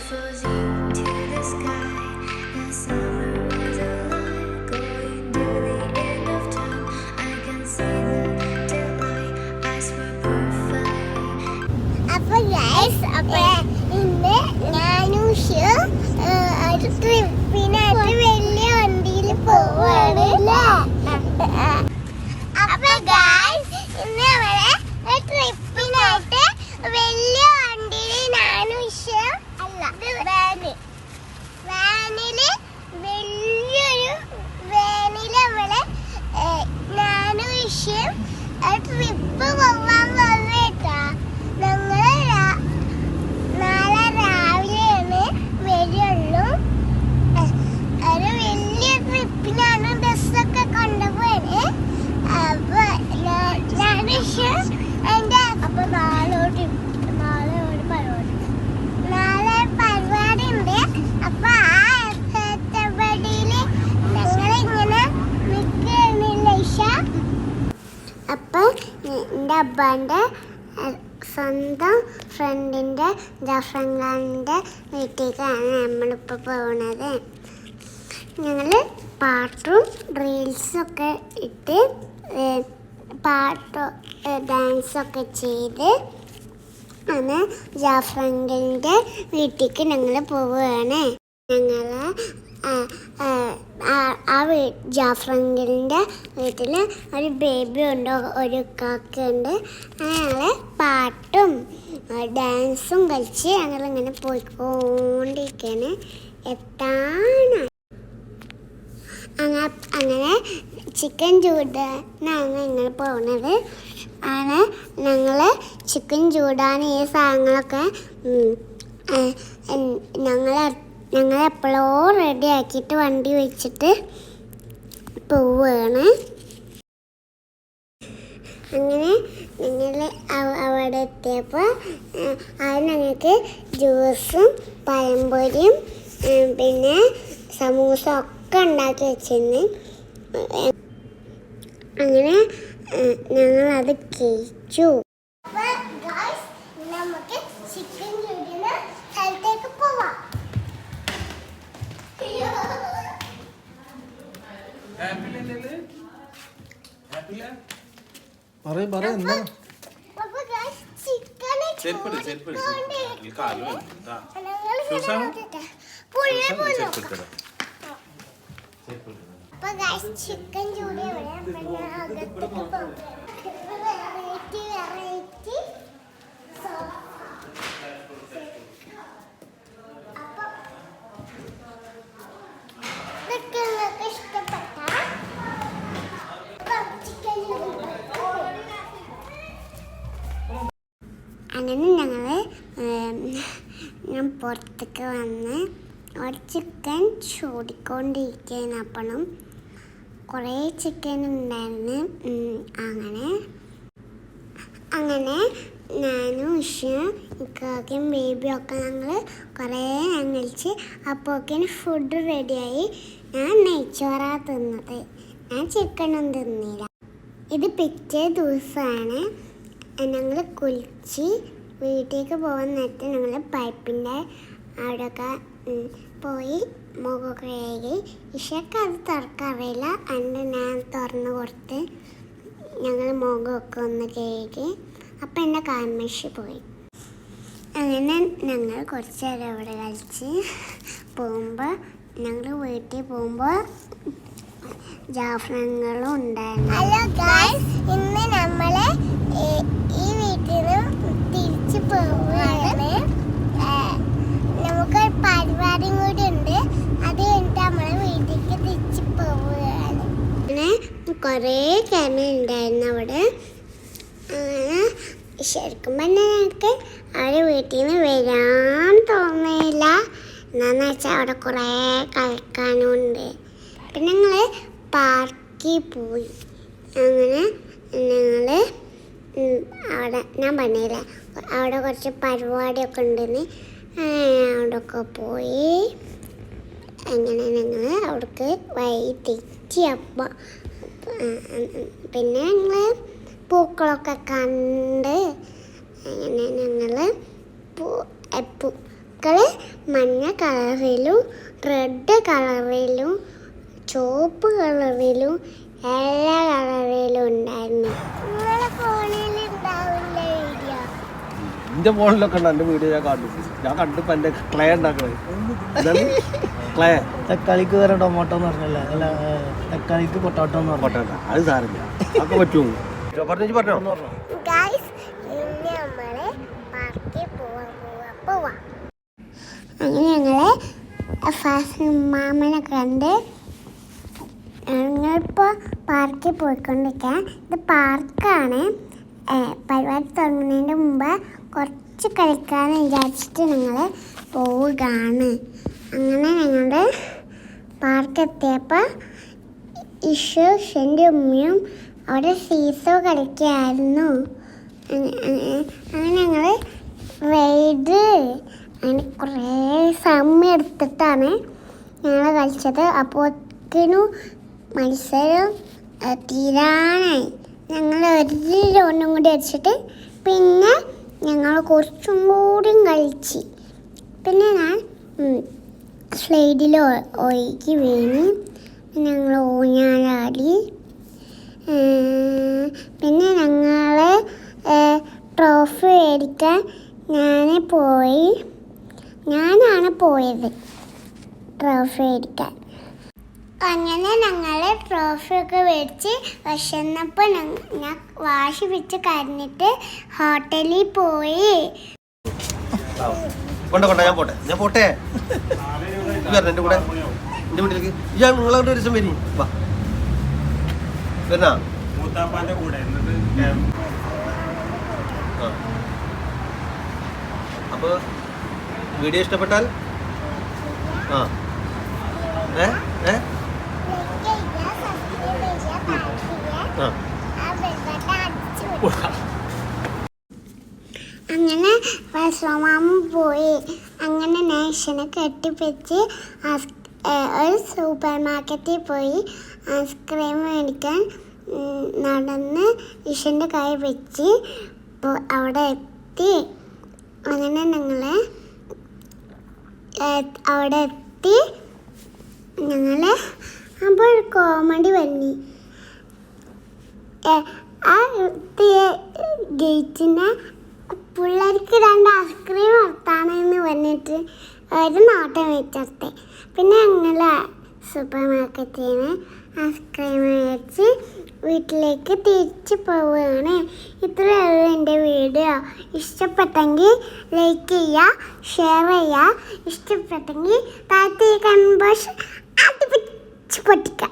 floating to the sky. The summer was alive, going to the end of time. I can see the daylight, eyes were perfect. അപ്പോൾ guys ഇന്ന് ഞാനും ഒരു ട്രിപ്പിനായിട്ട് വലിയ വണ്ടിയിൽ പോവാണ്. അപ്പൊ ഗൈസ് ഇന്ന് നമ്മളെ ട്രിപ്പിനായിട്ട് വലിയ വണ്ടിയിൽ ഞാനും വാനില് വലിയൊരു വാനില് നമ്മള് ഞാനും ട്രിപ്പ് പോവാൻ വന്നേട്ടാ. ഞങ്ങള് നാളെ രാവിലെയാണ് വരുള്ളൂ. ഒരു വലിയ ട്രിപ്പിനാണ് ഡ്രസ്സൊക്കെ കൊണ്ടുപോയത്. അപ്പൊ അപ്പൊ നാളെ ഒരു പരിപാടി ഉണ്ട്. അപ്പൊ ആ പരിപാടിയില് ഞങ്ങളിങ്ങനെ നിൽക്കുന്നില്ല. അപ്പൊ എൻ്റെ അബ്ബാൻ്റെ സ്വന്തം ഫ്രണ്ടിൻ്റെ ജാഫ്രങ്കാൻ്റെ വീട്ടിലേക്കാണ് നമ്മളിപ്പോൾ പോകുന്നത്. ഞങ്ങൾ പാട്ടും റീൽസൊക്കെ ഇട്ട് ഡാൻസൊക്കെ ചെയ്ത് ആണ് ജാഫ്രങ്കലിൻ്റെ വീട്ടിലേക്ക് ഞങ്ങൾ പോവുകയാണ്. ഞങ്ങൾ ജാഫ്രങ്കലിൻ്റെ വീട്ടിൽ ഒരു ബേബി ഉണ്ട്, ഒരു കാക്കയുണ്ട്. ഞങ്ങൾ പാട്ടും ഡാൻസും കളിച്ച് ഞങ്ങളിങ്ങനെ പോയിക്കൊണ്ടിരിക്കുകയാണ്. എത്താണ് അങ്ങനെ ചിക്കൻ ചൂടാനാണ് ഞങ്ങൾ പോകുന്നത്. അങ്ങനെ ഞങ്ങൾ ചിക്കൻ ചൂടാൻ ഈ സാധനങ്ങളൊക്കെ ഞങ്ങളെപ്പോഴോ റെഡി ആക്കിയിട്ട് വണ്ടി വെച്ചിട്ട് പോവുകയാണ്. അങ്ങനെ ഞങ്ങൾ അവിടെ എത്തിയപ്പോൾ അത് ഞങ്ങൾക്ക് ജ്യൂസും പഴംപൊരിയും പിന്നെ സമൂസ ഒക്കെ ഉണ്ടാക്കി വെച്ചിരുന്നു. അങ്ങനെ ഞങ്ങളത് കഴിച്ചു. നമുക്ക് ചിക്കൻ ചൂടുന്ന സ്ഥലത്തേക്ക് പോവാം. ചിക്കൻ ചൂട് അകത്തേക്ക് പോകും. വെറൈറ്റി ഇതൊക്കെ ഇഷ്ടപ്പെട്ട ചിക്കൻ അങ്ങനെ ഞാൻ പുറത്തേക്ക് വന്ന് ഒരു ചിക്കൻ ചൂടിക്കൊണ്ടിരിക്കുകയാണ്. അപ്പോഴും കുറേ ചിക്കൻ ഉണ്ടായിരുന്നു. അങ്ങനെ ഞാനും ഇക്കാക്കും ബേബിയും ഒക്കെ ഞങ്ങൾ കുറേ കഴിച്ച്. അപ്പോഴേക്കിന് ഫുഡ് റെഡിയായി. ഞാൻ നെയ്ച്ചോറാണ് തിന്നത്, ഞാൻ ചിക്കനൊന്നും തിന്നില്ല. ഇത് പിറ്റേ ദിവസമാണ്. ഞങ്ങൾ കുളിച്ച് വീട്ടിലേക്ക് പോകാൻ നേരത്തെ ഞങ്ങൾ പൈപ്പിൻ്റെ അവിടെയൊക്കെ പോയി മുഖമൊക്കെ കഴുകി. ഇഷയ്ക്ക് അത് തുറക്കറിയില്ല, അതിൻ്റെ ഞാൻ തുറന്ന് കൊടുത്ത് ഞങ്ങൾ മുഖമൊക്കെ ഒന്ന് കഴുകി. അപ്പം എൻ്റെ കാൽമഷി പോയി. അങ്ങനെ ഞങ്ങൾ കുറച്ച് നേരം ഇവിടെ കളിച്ച് പോകുമ്പോൾ ഞങ്ങൾ വീട്ടിൽ പോകുമ്പോൾ ജാഫ്രങ്ങളും ഉണ്ടായിരുന്നു. ഹലോ ഗൈസ്, ഇന്ന് നമ്മൾ ഈ വീട്ടിൽ നിന്ന് തിരിച്ച് പോവുകയാണ്. നമുക്കൊരു പരിപാടിയും കൂടി ഉണ്ട്. അത് കഴിഞ്ഞിട്ട് നമ്മൾ വീട്ടിലേക്ക് തിരിച്ച് പോവുകയാണ്. അങ്ങനെ കുറേ ക്യാമറ ഉണ്ടായിരുന്നു അവിടെ. അങ്ങനെ ശരിക്കും പറഞ്ഞാൽ ഞങ്ങൾക്ക് അവരെ വീട്ടിൽ നിന്ന് വരാൻ തോന്നിയില്ല. എന്താണെന്ന് വെച്ചാൽ അവിടെ കുറേ കളിക്കാനും ഉണ്ട്. പിന്നെ ഞങ്ങൾ പാർക്കിൽ പോയി. അങ്ങനെ ഞങ്ങൾ അവിടെ ഞാൻ പറഞ്ഞില്ല, അവിടെ കുറച്ച് പരിപാടിയൊക്കെ ഉണ്ടെന്ന് അവിടെയൊക്കെ പോയി. അങ്ങനെ ഞങ്ങൾ അവിടേക്ക് വഴി തെറ്റി. അപ്പം പിന്നെ ഞങ്ങൾ പൂക്കളൊക്കെ കണ്ട് അങ്ങനെ ഞങ്ങൾ പൂക്കൾ മഞ്ഞ കളറിലും റെഡ് കളറിലും ചുവപ്പ് കളറിലും എല്ലാ കളറിലും ഉണ്ടായിരുന്നു. നിങ്ങളുടെ ഫോണിൽ ഉണ്ടാവില്ല വീഡിയോ? എന്റെ ഫോണിലൊക്കെ ഉണ്ട്. എന്റെ വീഡിയോ ഞാൻ കണ്ടിപ്പോ എന്റെ ക്ലേ ഉണ്ടാക്കണേ. ക്ലേ തക്കാളിക്ക് വേറെ ടൊമാറ്റോ എന്ന് പറഞ്ഞല്ലേ? അല്ല, തക്കാളിക്ക് പൊട്ടാറ്റോ എന്ന് പറഞ്ഞു. പൊട്ടാറ്റോ അത് സാറില്ല, അതൊക്കെ പറ്റുമോ? പറഞ്ഞോ. ഗൈസ്, ഇന്ന് നമ്മള് പാർക്കിൽ പോവാ. അങ്ങനെ ഞങ്ങള് മാമനെ കണ്ട് ഞങ്ങളിപ്പോൾ പാർക്കിൽ പോയിക്കൊണ്ടിരിക്കാം. ഇത് പാർക്കാണ്. പരിപാടി തുടങ്ങുന്നതിൻ്റെ മുമ്പ് കുറച്ച് കളിക്കാമെന്ന് വിചാരിച്ചിട്ട് ഞങ്ങൾ പോവുകയാണ്. അങ്ങനെ ഞങ്ങൾ പാർക്ക് എത്തിയപ്പോൾ ഇഷുൻ്റെ ഉമ്മയും അവിടെ സീസോ കളിക്കുകയായിരുന്നു. അങ്ങനെ ഞങ്ങൾ റൈഡ് അങ്ങനെ കുറേ സമയം എടുത്തിട്ടാണ് ഞങ്ങൾ കളിച്ചത്. അപ്പോഴത്തേനും മത്സരം തീരാനായി. ഞങ്ങൾ ഒരു റൗണ്ടും കൂടി അടിച്ചിട്ട് പിന്നെ ഞങ്ങൾ കുറച്ചും കൂടി കളിച്ച്. പിന്നെ ഞാൻ സ്ലൈഡിൽ ഒഴുകി വീണ് ഞങ്ങൾ ഊഞ്ഞാലാടി. പിന്നെ ഞങ്ങൾ ട്രോഫി മേടിക്കാൻ ഞാനാണ് പോയത് ട്രോഫി മേടിക്കാൻ. അങ്ങനെ ഞങ്ങൾ ട്രോഫിയൊക്കെ മേടിച്ച് വിശന്നപ്പോൾ ഞാൻ വാശി പിടിച്ച് കരഞ്ഞിട്ട് ഹോട്ടലിൽ പോയി. ഞാൻ പോട്ടെ എന്റെ കൂടെ എന്റെ വീട്ടിലേക്ക്. നിങ്ങളവിടെ ഒരു ദിവസം വരും. അപ്പൊ വീഡിയോ ഇഷ്ടപ്പെട്ടാൽ അങ്ങനെ വസമാമ പോയി. അങ്ങനെ നേഷനെ കെട്ടിപ്പിച്ച് ഒരു സൂപ്പർ മാർക്കറ്റിൽ പോയി ഐസ്ക്രീം മേടിക്കാൻ നടന്ന് ഇഷൻ്റെ കൈ വെച്ച് അവിടെ എത്തി. അങ്ങനെ ഞങ്ങൾ അവിടെ എത്തി. ഞങ്ങൾ അപ്പോൾ ഒരു കോമഡി വന്നി. ആ ഗേറ്റിന് പിള്ളേർക്ക് 2 ഐസ്ക്രീം വറുത്താണെന്ന് പറഞ്ഞിട്ട് ഒരു നോട്ടം വെച്ചെടുത്തെ. പിന്നെ ഞങ്ങൾ സൂപ്പർ മാർക്കറ്റിൽ നിന്ന് ഐസ്ക്രീം മേടിച്ച് വീട്ടിലേക്ക് തിരിച്ചു പോവുകയാണ്. ഇത്രയുള്ളൂ എൻ്റെ വീഡിയോ. ഇഷ്ടപ്പെട്ടെങ്കിൽ ലൈക്ക് ചെയ്യുക, ഷെയർ ചെയ്യുക. ഇഷ്ടപ്പെട്ടെങ്കിൽ താഴത്തെ കൺവേഴ്സ് അത് പൊട്ടിക്കുക.